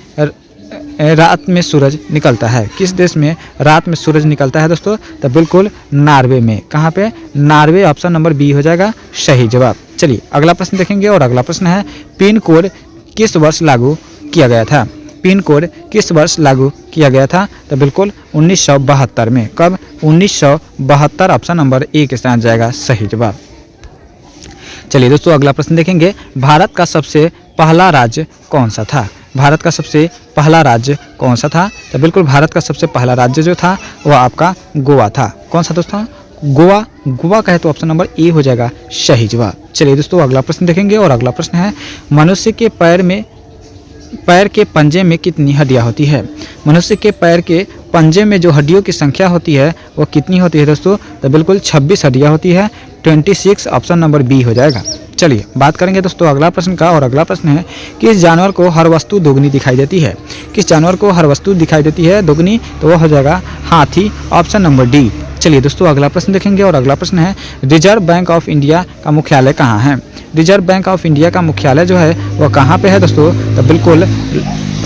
रात में सूरज निकलता है? किस देश में रात में सूरज निकलता है दोस्तों? तो बिल्कुल नॉर्वे में। कहाँ पे? नॉर्वे, ऑप्शन नंबर बी हो जाएगा सही जवाब। चलिए अगला प्रश्न देखेंगे, और अगला प्रश्न है, पिन कोड किस वर्ष लागू किया गया था? पिन कोड किस वर्ष लागू किया गया था? तो बिल्कुल 1972 में। कब? 1972, ऑप्शन नंबर ए के साथ जाएगा सही जवाब। चलिए दोस्तों अगला प्रश्न देखेंगे, भारत का सबसे पहला राज्य कौन सा था? भारत का सबसे पहला राज्य कौन सा था? तो बिल्कुल भारत का सबसे पहला राज्य जो था वह आपका गोवा था। कौन सा दोस्तों? गोवा। गोवा का है तो ऑप्शन नंबर ए हो जाएगा सही जवाब। चलिए दोस्तों अगला प्रश्न देखेंगे, और अगला प्रश्न है, मनुष्य के पैर के पंजे में कितनी हड्डियां होती है? मनुष्य के पैर के पंजे में जो हड्डियों की संख्या होती है वो कितनी होती है दोस्तों? तो बिल्कुल 26 हड्डियां होती है, 26, ऑप्शन नंबर बी हो जाएगा। चलिए बात करेंगे दोस्तों अगला प्रश्न का, और अगला प्रश्न है, किस जानवर को हर वस्तु दोगुनी दिखाई देती है? किस जानवर को हर वस्तु दिखाई देती है दोगुनी? तो वह हो जाएगा हाथी, ऑप्शन नंबर डी। चलिए दोस्तों अगला प्रश्न देखेंगे, और अगला प्रश्न है, रिजर्व बैंक ऑफ इंडिया का मुख्यालय कहाँ है? रिजर्व बैंक ऑफ इंडिया का मुख्यालय जो है वह कहाँ पे है दोस्तों? तो बिल्कुल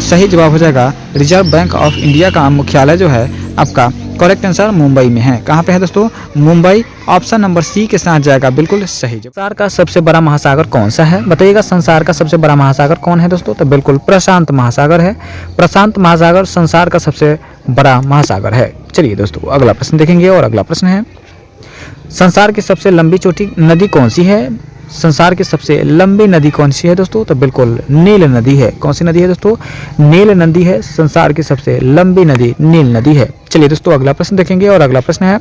सही जवाब हो जाएगा, रिजर्व बैंक ऑफ इंडिया का मुख्यालय जो है आपका करेक्ट आंसर मुंबई में है। कहाँ पे है दोस्तों? मुंबई, ऑप्शन नंबर सी के साथ जाएगा बिल्कुल सही जवाब। संसार का सबसे बड़ा महासागर कौन सा है, बताइएगा। संसार का सबसे बड़ा महासागर कौन है दोस्तों, तो बिल्कुल प्रशांत महासागर है। प्रशांत महासागर संसार का सबसे बड़ा महासागर है। चलिए दोस्तों अगला प्रश्न देखेंगे, और अगला प्रश्न है संसार की सबसे लंबी चोटी नदी कौन सी है। संसार की सबसे लंबी नदी कौन सी है दोस्तों, तो बिल्कुल नील नदी है। कौन सी नदी है दोस्तों, नील नदी है। संसार की सबसे लंबी नदी नील नदी है। चलिए दोस्तों अगला प्रश्न देखेंगे, और अगला प्रश्न है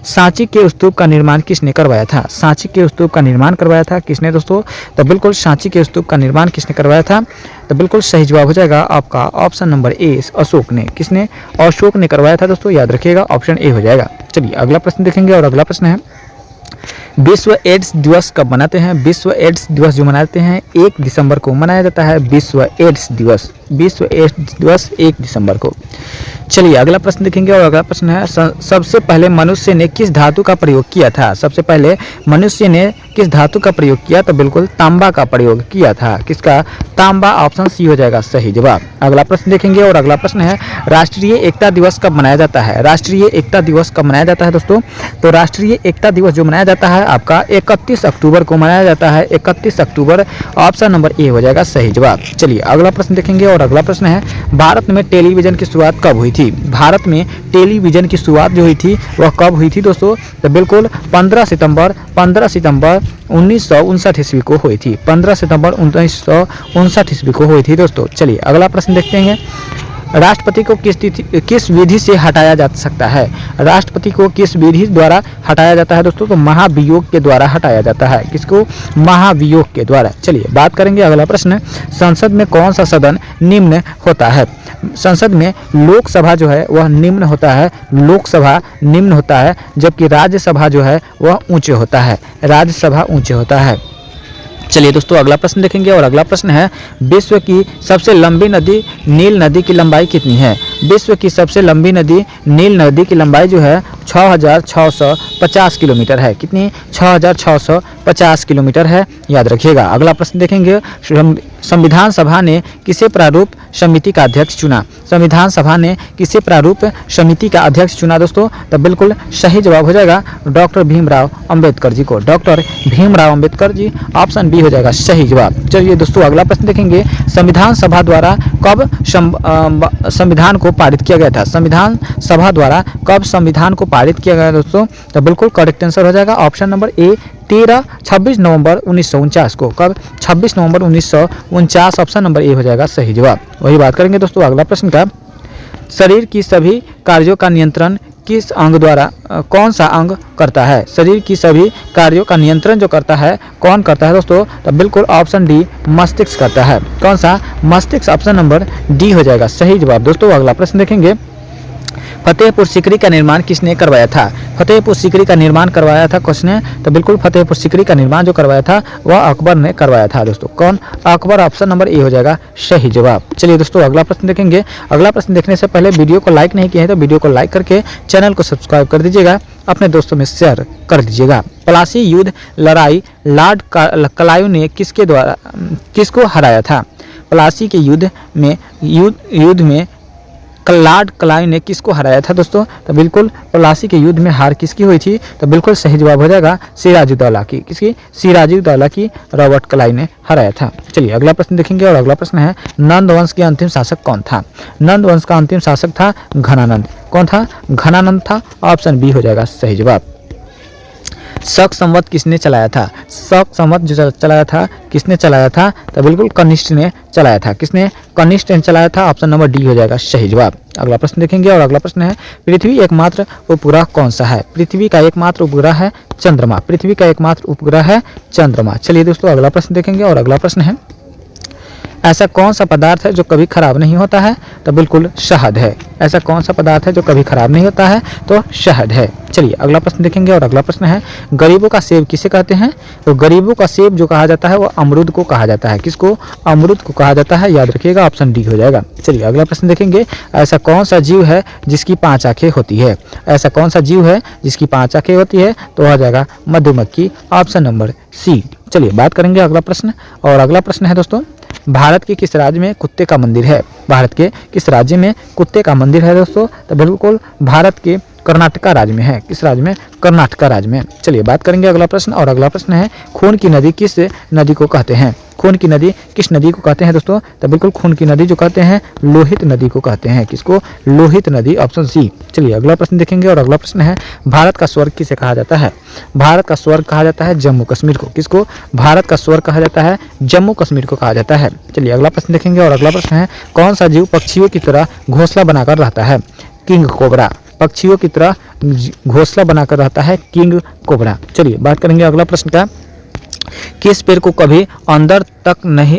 सांची के स्तूप का निर्माण किसने करवाया था। सांची के स्तूप का निर्माण करवाया था किसने दोस्तों, तो बिल्कुल सांची के स्तूप का निर्माण किसने करवाया था, तो बिल्कुल सही जवाब हो जाएगा आपका ऑप्शन नंबर ए, अशोक ने। किसने, अशोक ने करवाया था दोस्तों, याद रखिएगा ऑप्शन ए हो जाएगा। चलिए अगला प्रश्न देखेंगे, और अगला प्रश्न है विश्व एड्स दिवस कब मनाते हैं। विश्व एड्स दिवस जो मनाते हैं 1 दिसंबर को मनाया जाता है। विश्व एड्स दिवस, विश्व एड्स दिवस 1 दिसंबर को। चलिए अगला प्रश्न देखेंगे, और अगला प्रश्न है सबसे पहले मनुष्य ने किस धातु का प्रयोग किया था। सबसे पहले मनुष्य ने किस धातु का प्रयोग किया, तो बिल्कुल तांबा का प्रयोग किया था। किसका, तांबा। ऑप्शन सी हो जाएगा सही जवाब। अगला प्रश्न देखेंगे, और अगला प्रश्न है राष्ट्रीय एकता दिवस कब मनाया जाता है। राष्ट्रीय एकता दिवस कब मनाया जाता है दोस्तों, तो राष्ट्रीय एकता दिवस जो मनाया जाता है आपका 31 अक्टूबर को मनाया जाता है। 31 अक्टूबर, ऑप्शन नंबर ए हो जाएगा सही जवाब। चलिए अगला प्रश्न देखेंगे, और अगला प्रश्न है भारत में टेलीविजन की शुरुआत कब हुई थी। भारत में टेलीविजन की शुरुआत जो हुई थी वह कब हुई थी दोस्तों, तो बिल्कुल 15 सितंबर 1959 ईस्वी को हुई थी। 15 सितंबर 1959 ईस्वी को हुई थी दोस्तों। चलिए अगला प्रश्न देखते हैं राष्ट्रपति को किस विधि से हटाया जा सकता है। राष्ट्रपति को किस विधि द्वारा हटाया जाता है दोस्तों, तो महाभियोग के द्वारा हटाया जाता है। किसको, महाभियोग के द्वारा। चलिए बात करेंगे अगला प्रश्न, संसद में कौन सा सदन निम्न होता है। संसद में लोकसभा जो है वह निम्न होता है, लोकसभा निम्न होता है, जबकि राज्यसभा जो है वह ऊंचे होता है, राज्यसभा ऊंचे होता है। चलिए दोस्तों अगला प्रश्न देखेंगे, और अगला प्रश्न है विश्व की सबसे लंबी नदी नील नदी की लंबाई कितनी है। विश्व की सबसे लंबी नदी नील नदी की लंबाई जो है 6650 किलोमीटर है। कितनी, 6650 किलोमीटर है, याद रखिएगा। अगला प्रश्न देखेंगे संविधान सभा ने किसे प्रारूप समिति का अध्यक्ष चुना। संविधान सभा ने किसे प्रारूप समिति का अध्यक्ष चुना दोस्तों, तो बिल्कुल सही जवाब हो जाएगा डॉक्टर भीमराव अंबेडकर जी को। Doctor Bhimrao Ambedkar ji, option B हो जाएगा सही जवाब। चलिए दोस्तों अगला प्रश्न देखेंगे संविधान सभा द्वारा कब संविधान को पारित किया गया था। संविधान सभा द्वारा कब संविधान को पारित किया गया दोस्तों, तो बिल्कुल करेक्ट आंसर हो जाएगा ऑप्शन नंबर ए 26 नवंबर 1949 को। कब, 26 नवंबर 1949, ऑप्शन नंबर ए हो जाएगा सही जवाब। वही बात करेंगे दोस्तों अगला प्रश्न का शरीर की सभी कार्यों का नियंत्रण किस अंग द्वारा कौन सा अंग करता है। शरीर की सभी कार्यों का नियंत्रण जो करता है कौन करता है दोस्तों, तो बिल्कुल ऑप्शन डी मस्तिष्क करता है। कौन सा, मस्तिष्क, ऑप्शन नंबर डी हो जाएगा सही जवाब। दोस्तों अगला प्रश्न देखेंगे फतेहपुर सीकरी का निर्माण किसने करवाया था। फतेहपुर सीकरी का निर्माण करवाया था किसने, तो बिल्कुल फतेहपुर सीकरी का निर्माण जो करवाया था वह अकबर ने करवाया था दोस्तों। कौन, अकबर, ऑप्शन नंबर ए हो जाएगा सही जवाब। चलिए दोस्तों अगला प्रश्न देखेंगे। अगला प्रश्न देखने से पहले वीडियो को लाइक नहीं किया है तो वीडियो को लाइक करके चैनल को सब्सक्राइब कर दीजिएगा, अपने दोस्तों में शेयर कर दीजिएगा। प्लासी युद्ध लड़ाई लॉर्ड क्लाइव ने किसके द्वारा किसको हराया था। प्लासी के युद्ध में लॉर्ड क्लाइव ने किसको हराया था दोस्तों, तो बिल्कुल प्लासी के युद्ध में हार किसकी हुई थी, तो बिल्कुल सही जवाब हो जाएगा सिराजुद्दौला की। किसकी, सिराजुद्दौला की रॉबर्ट क्लाइव ने हराया था। चलिए अगला प्रश्न देखेंगे, और अगला प्रश्न है नंद वंश के अंतिम शासक कौन था। नंद वंश का अंतिम शासक था घनानंद। कौन था, घनानंद था, ऑप्शन बी हो जाएगा सही जवाब। शक संवत किसने चलाया था। शक संवत जो चलाया था किसने चलाया था, तो बिल्कुल कनिष्ठ ने चलाया था। किसने, कनिष्ठ ने चलाया था, ऑप्शन नंबर डी हो जाएगा सही जवाब। अगला प्रश्न देखेंगे, और अगला प्रश्न है पृथ्वी एकमात्र उपग्रह कौन सा है। पृथ्वी का एकमात्र उपग्रह है चंद्रमा। पृथ्वी का एकमात्र उपग्रह है चंद्रमा। चलिए दोस्तों अगला प्रश्न देखेंगे, और अगला प्रश्न है ऐसा कौन सा पदार्थ है जो कभी खराब नहीं होता है, तो बिल्कुल शहद है। ऐसा कौन सा पदार्थ है जो कभी खराब नहीं होता है, तो शहद है। चलिए अगला प्रश्न देखेंगे, और अगला प्रश्न है गरीबों का सेब किसे कहते हैं। तो गरीबों का सेब जो कहा जाता है वो अमरूद को कहा जाता है। किसको, अमरूद को कहा जाता है, याद रखिएगा ऑप्शन डी हो जाएगा। चलिए अगला प्रश्न देखेंगे ऐसा कौन सा जीव है जिसकी 5 आंखें होती है। ऐसा कौन सा जीव है जिसकी 5 आंखें होती है, तो हो जाएगा मधुमक्खी, ऑप्शन नंबर सी। चलिए बात करेंगे अगला प्रश्न, और अगला प्रश्न है दोस्तों भारत के किस राज्य में कुत्ते का मंदिर है। भारत के किस राज्य में कुत्ते का मंदिर है दोस्तों, तो बिल्कुल भारत के कर्नाटका राज्य में है। किस राज्य में? कर्नाटका राज्य में। चलिए बात करेंगे अगला प्रश्न, और अगला प्रश्न है खून की नदी किस नदी को कहते हैं? खून की नदी किस नदी को कहते हैं दोस्तों? तो बिल्कुल खून की नदी जो कहते हैं लोहित नदी को कहते हैं। किसको? लोहित नदी, ऑप्शन सी। चलिए अगला प्रश्न देखेंगे, और अगला प्रश्न है भारत का स्वर्ग किसे कहा जाता है? भारत का स्वर्ग कहा जाता है जम्मू कश्मीर को। किसको? भारत का स्वर्ग कहा जाता है जम्मू कश्मीर को कहा जाता है। चलिए अगला प्रश्न देखेंगे, और अगला प्रश्न है कौन सा जीव पक्षियों की तरह घोंसला बनाकर रहता है? King cobra. पक्षियों की तरह घोंसला बनाकर रहता है किंग कोबरा। चलिए बात करेंगे अगला प्रश्न का, किस पेड़ को कभी अंदर तक नहीं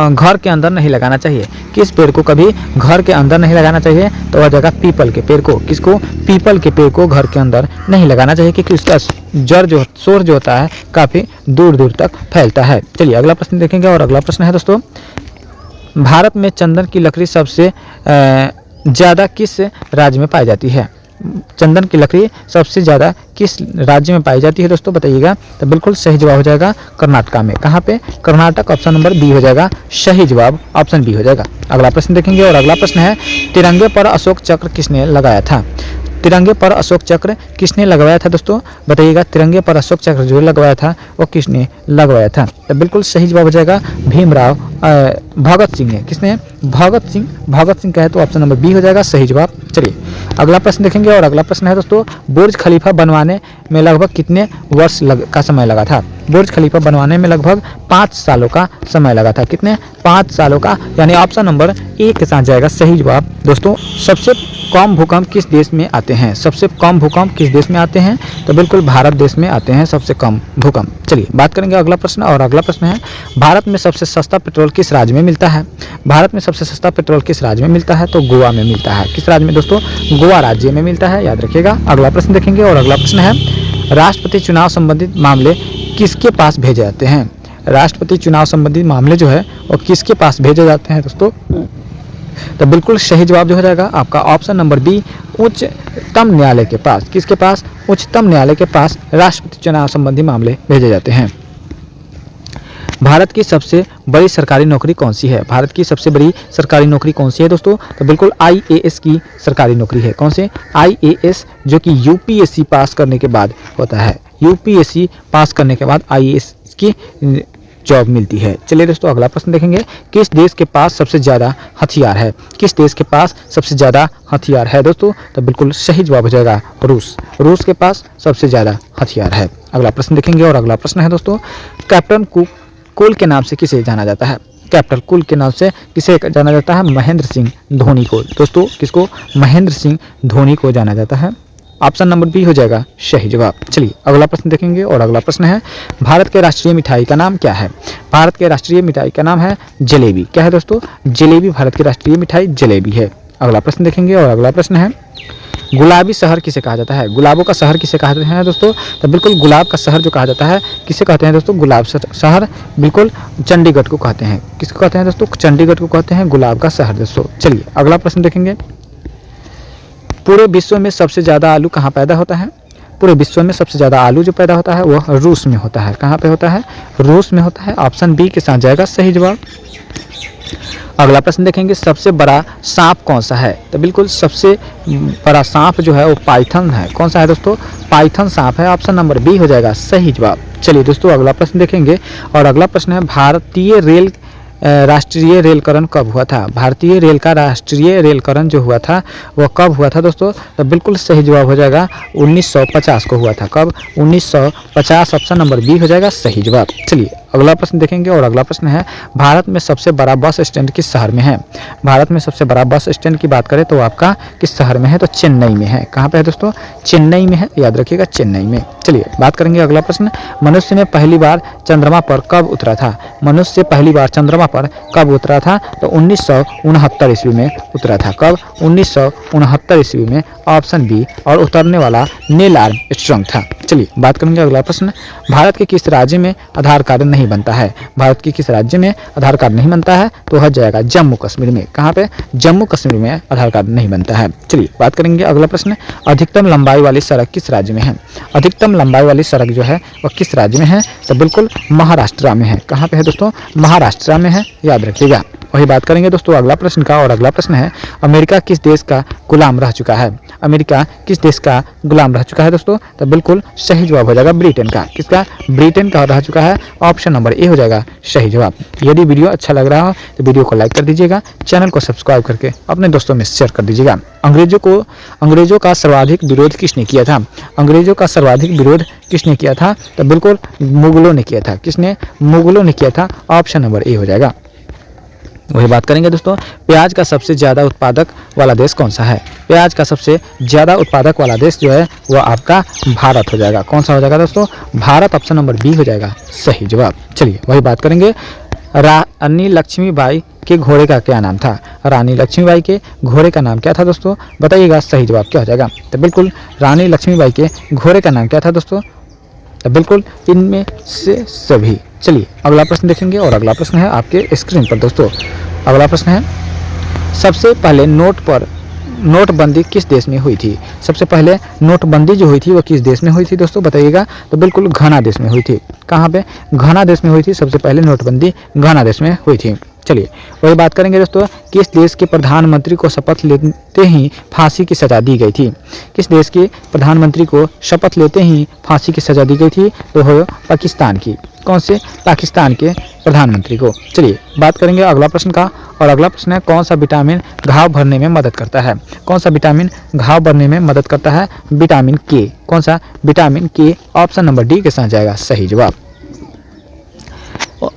घर के अंदर नहीं लगाना चाहिए? किस पेड़ को कभी घर के अंदर नहीं लगाना चाहिए? तो वह जगह पीपल के पेड़ को। किसको? पीपल के पेड़ को घर के अंदर नहीं लगाना चाहिए, क्योंकि उसका जड़ जो सोर जो होता है काफ़ी दूर दूर तक फैलता है। चलिए अगला प्रश्न देखेंगे, और अगला प्रश्न है दोस्तों भारत में चंदन की लकड़ी सबसे ज़्यादा किस राज्य में पाई जाती है? चंदन की लकड़ी सबसे ज़्यादा किस राज्य में पाई जाती है दोस्तों, बताइएगा। तो बिल्कुल सही जवाब हो जाएगा कर्नाटका में। कहाँ पे? कर्नाटक, ऑप्शन नंबर बी हो जाएगा सही जवाब, ऑप्शन बी हो जाएगा। अगला प्रश्न देखेंगे, और अगला प्रश्न है तिरंगे पर अशोक चक्र किसने लगाया था? तिरंगे पर अशोक चक्र किसने लगवाया था दोस्तों, बताइएगा। तिरंगे पर अशोक चक्र जो लगवाया था वो किसने लगवाया था? तो बिल्कुल सही जवाब हो जाएगा भीमराव भगत सिंह ने। किसने? भगत सिंह। भगत सिंह का है तो ऑप्शन नंबर बी हो जाएगा सही जवाब। चलिए अगला प्रश्न देखेंगे, और अगला प्रश्न है दोस्तों बुर्ज खलीफा बनवाने में लगभग कितने वर्ष का समय लगा था? बुर्ज खलीफा बनवाने में लगभग 5 सालों का समय लगा था। कितने? 5 सालों का, यानी ऑप्शन नंबर ए के साथ जाएगा सही जवाब। दोस्तों सबसे कम भूकंप किस देश में आते हैं? सबसे कम भूकंप किस देश में आते हैं? तो बिल्कुल भारत देश में आते हैं सबसे कम भूकंप। चलिए बात करेंगे अगला प्रश्न, और अगला प्रश्न है भारत में सबसे सस्ता पेट्रोल किस राज्य में मिलता है? भारत में सबसे सस्ता पेट्रोल किस राज्य में मिलता है? तो गोवा में मिलता है। किस राज्य में दोस्तों? गोवा राज्य में मिलता है, याद रखिएगा। अगला प्रश्न देखेंगे, और अगला प्रश्न है राष्ट्रपति चुनाव संबंधित मामले किसके पास भेजे जाते हैं? राष्ट्रपति चुनाव संबंधित मामले जो है वो किसके पास भेजे जाते हैं दोस्तों? तो बिल्कुल सही जवाब जो हो जाएगा आपका ऑप्शन नंबर बी उच्चतम न्यायालय के पास। किसके पास? उच्चतम न्यायालय के पास राष्ट्रपति चुनाव संबंधी मामले भेजे जाते हैं। भारत की सबसे बड़ी सरकारी नौकरी कौन सी है? भारत की सबसे बड़ी सरकारी नौकरी कौन सी है दोस्तों? तो बिल्कुल आईएएस की सरकारी नौकरी है। कौन से? आईएएस, जो कि यूपीएससी पास करने के बाद होता है। यूपीएससी पास करने के बाद आईएएस की जॉब मिलती है। चलिए दोस्तों अगला प्रश्न देखेंगे, किस देश के पास सबसे ज़्यादा हथियार है? किस देश के पास सबसे ज़्यादा हथियार है दोस्तों? तो बिल्कुल सही जवाब हो जाएगा रूस। रूस के पास सबसे ज़्यादा हथियार है। अगला प्रश्न देखेंगे, और अगला प्रश्न है दोस्तों कैप्टन कूल के नाम से किसे जाना जाता है? कैप्टन कूल के नाम से किसे जाना जाता है? महेंद्र सिंह धोनी को। दोस्तों किसको? महेंद्र सिंह धोनी को जाना जाता है। ऑप्शन नंबर बी हो जाएगा सही जवाब। चलिए अगला प्रश्न देखेंगे, और अगला प्रश्न है भारत के राष्ट्रीय मिठाई का नाम क्या है? भारत के राष्ट्रीय मिठाई का नाम है जलेबी। क्या है दोस्तों? जलेबी भारत की राष्ट्रीय मिठाई जलेबी है। अगला प्रश्न देखेंगे, और अगला प्रश्न है गुलाबी शहर किसे कहा जाता है? गुलाबों का शहर किसे कहते हैं दोस्तों? तो बिल्कुल गुलाब का शहर जो कहा जाता है किसे कहते हैं दोस्तों? गुलाब शहर बिल्कुल चंडीगढ़ को कहते हैं। किसको कहते हैं दोस्तों? चंडीगढ़ को कहते हैं गुलाब का शहर दोस्तों। चलिए अगला प्रश्न देखेंगे, पूरे विश्व में सबसे ज़्यादा आलू कहाँ पैदा होता है? पूरे विश्व में सबसे ज़्यादा आलू जो पैदा होता है वह रूस में होता है। कहाँ पे होता है? रूस में होता है। ऑप्शन बी के साथ जाएगा सही जवाब। अगला प्रश्न देखेंगे, सबसे बड़ा सांप कौन सा है? तो बिल्कुल सबसे बड़ा सांप जो है वो पाइथन है। कौन सा है दोस्तों? पाइथन सांप है। ऑप्शन नंबर बी हो जाएगा सही जवाब। चलिए दोस्तों अगला प्रश्न देखेंगे, और अगला प्रश्न है भारतीय रेल राष्ट्रीय रेलकरण कब हुआ था? भारतीय रेल का राष्ट्रीय रेलकरण जो हुआ था वह कब हुआ था दोस्तों? तो बिल्कुल सही जवाब हो जाएगा 1950 को हुआ था। कब? 1950, ऑप्शन नंबर बी हो जाएगा सही जवाब। चलिए अगला प्रश्न देखेंगे, और अगला प्रश्न है भारत में सबसे बड़ा बस स्टैंड किस शहर में है? भारत में सबसे बड़ा बस स्टैंड की बात करें तो आपका किस शहर में है? तो चेन्नई में है। कहाँ पे है दोस्तों? चेन्नई में है, याद रखिएगा चेन्नई में। चलिए बात करेंगे अगला प्रश्न, मनुष्य ने पहली बार चंद्रमा पर कब उतरा था? मनुष्य पहली बार चंद्रमा पर कब उतरा था? तो 1969 ईस्वी में उतरा था। कब? 1969 ईस्वी में, ऑप्शन बी। और उतरने वाला नील आर्मस्ट्रांग था। चलिए बात करेंगे अगला प्रश्न, भारत के किस राज्य में आधार कार्ड नहीं बनता है? भारत के किस राज्य में आधार कार्ड नहीं बनता है? तो हो जाएगा जम्मू कश्मीर में। कहाँ पे? जम्मू कश्मीर में आधार कार्ड नहीं बनता है। चलिए बात करेंगे अगला प्रश्न, अधिकतम लंबाई वाली सड़क किस राज्य में है? अधिकतम लंबाई वाली सड़क जो है वह किस राज्य में है? तो बिल्कुल महाराष्ट्र में है। कहाँ पे है दोस्तों? महाराष्ट्र में है, याद रखिएगा। वही बात करेंगे दोस्तों अगला प्रश्न का। और अगला प्रश्न है, अमेरिका किस देश का गुलाम रह चुका है? अमेरिका किस देश का गुलाम रह चुका है दोस्तों? तो बिल्कुल सही जवाब हो जाएगा ब्रिटेन का। किसका? ब्रिटेन का रह चुका है। ऑप्शन नंबर ए हो जाएगा सही जवाब। यदि वीडियो अच्छा लग रहा हो तो वीडियो को लाइक कर दीजिएगा, चैनल को सब्सक्राइब करके अपने दोस्तों में शेयर कर दीजिएगा। अंग्रेजों का सर्वाधिक विरोध किसने किया था? अंग्रेजों का सर्वाधिक विरोध किसने किया था? तो बिल्कुल मुगलों ने किया था। किसने? मुगलों ने किया था। ऑप्शन नंबर ए हो जाएगा। वही बात करेंगे दोस्तों, प्याज का सबसे ज़्यादा उत्पादक वाला देश कौन सा है? प्याज का सबसे ज़्यादा उत्पादक वाला देश जो है वो आपका भारत हो जाएगा। कौन सा हो जाएगा दोस्तों? भारत। ऑप्शन नंबर बी हो जाएगा सही जवाब। चलिए वही बात करेंगे, रानी लक्ष्मीबाई के घोड़े का क्या नाम था? रानी लक्ष्मीबाई के घोड़े का नाम क्या था दोस्तों? बताइएगा सही जवाब क्या हो जाएगा। तो बिल्कुल रानी लक्ष्मीबाई के घोड़े का नाम क्या था दोस्तों? तो बिल्कुल इनमें से सभी। चलिए अगला प्रश्न देखेंगे। और अगला प्रश्न है आपके स्क्रीन पर दोस्तों। अगला प्रश्न है, सबसे पहले नोटबंदी किस देश में हुई थी? सबसे पहले नोटबंदी जो हुई थी वो किस देश में हुई थी दोस्तों? बताइएगा। तो बिल्कुल घाना देश में हुई थी। कहाँ पे? घाना देश में हुई थी। सबसे पहले नोटबंदी घाना देश में हुई थी। चलिए वही बात करेंगे दोस्तों, किस देश के प्रधानमंत्री को शपथ लेते ही फांसी की सजा दी गई थी? किस देश के प्रधानमंत्री को शपथ लेते ही फांसी की सजा दी गई थी? तो हो पाकिस्तान की। कौन से? पाकिस्तान के प्रधानमंत्री को। चलिए बात करेंगे अगला प्रश्न का। और अगला प्रश्न है, कौन सा विटामिन घाव भरने में मदद करता है? कौन सा विटामिन घाव भरने में मदद करता है? विटामिन के। कौन सा? विटामिन के। ऑप्शन नंबर डी के साथ जाएगा सही जवाब।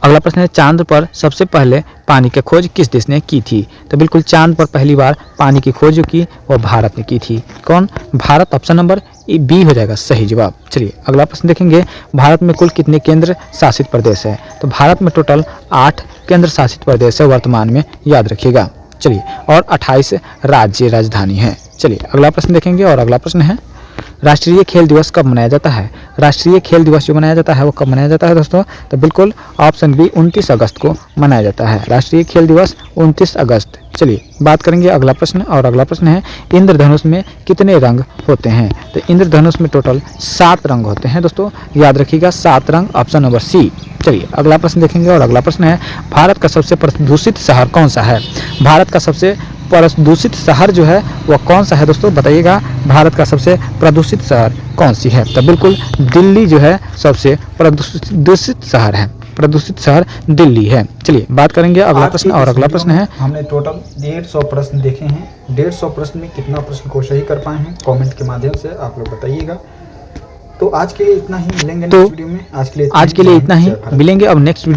अगला प्रश्न है, चांद पर सबसे पहले पानी की खोज किस देश ने की थी? तो बिल्कुल चांद पर पहली बार पानी की खोज जो की वो भारत ने की थी। कौन? भारत। ऑप्शन नंबर बी हो जाएगा सही जवाब। चलिए अगला प्रश्न देखेंगे, भारत में कुल कितने केंद्र शासित प्रदेश है? तो भारत में टोटल 8 केंद्र शासित प्रदेश है वर्तमान में, याद रखिएगा। चलिए और 28 राज्य राजधानी है। चलिए अगला प्रश्न देखेंगे। और अगला प्रश्न है, राष्ट्रीय खेल दिवस कब मनाया जाता है? राष्ट्रीय खेल दिवस जो मनाया जाता है वो कब मनाया जाता है दोस्तों? तो बिल्कुल ऑप्शन बी 29 अगस्त को मनाया जाता है। राष्ट्रीय खेल दिवस 29 अगस्त। चलिए बात करेंगे अगला प्रश्न। और अगला प्रश्न है, इंद्रधनुष में कितने रंग होते हैं? तो इंद्रधनुष में टोटल 7 रंग होते हैं दोस्तों, याद रखिएगा 7 रंग। Option number C. चलिए अगला प्रश्न देखेंगे। और अगला प्रश्न है, भारत का सबसे प्रदूषित शहर कौन सा है? भारत का सबसे प्रदूषित शहर जो है वह कौन सा है दोस्तों? बताइएगा। भारत का सबसे प्रदूषित शहर कौन सी है? तो बिल्कुल दिल्ली जो है सबसे प्रदूषित शहर है। प्रदूषित शहर दिल्ली है। चलिए बात करेंगे अगला प्रश्न। और अगला प्रश्न है, हमने टोटल 150 प्रश्न देखे हैं। 150 प्रश्न में कितना प्रश्न को सही कर पाए हैं कमेंट के माध्यम से आप लोग बताइएगा। तो आज के लिए इतना ही, मिलेंगे नेक्स्ट वीडियो में। आज के लिए इतना ही, मिलेंगे अब नेक्स्ट वीडियो।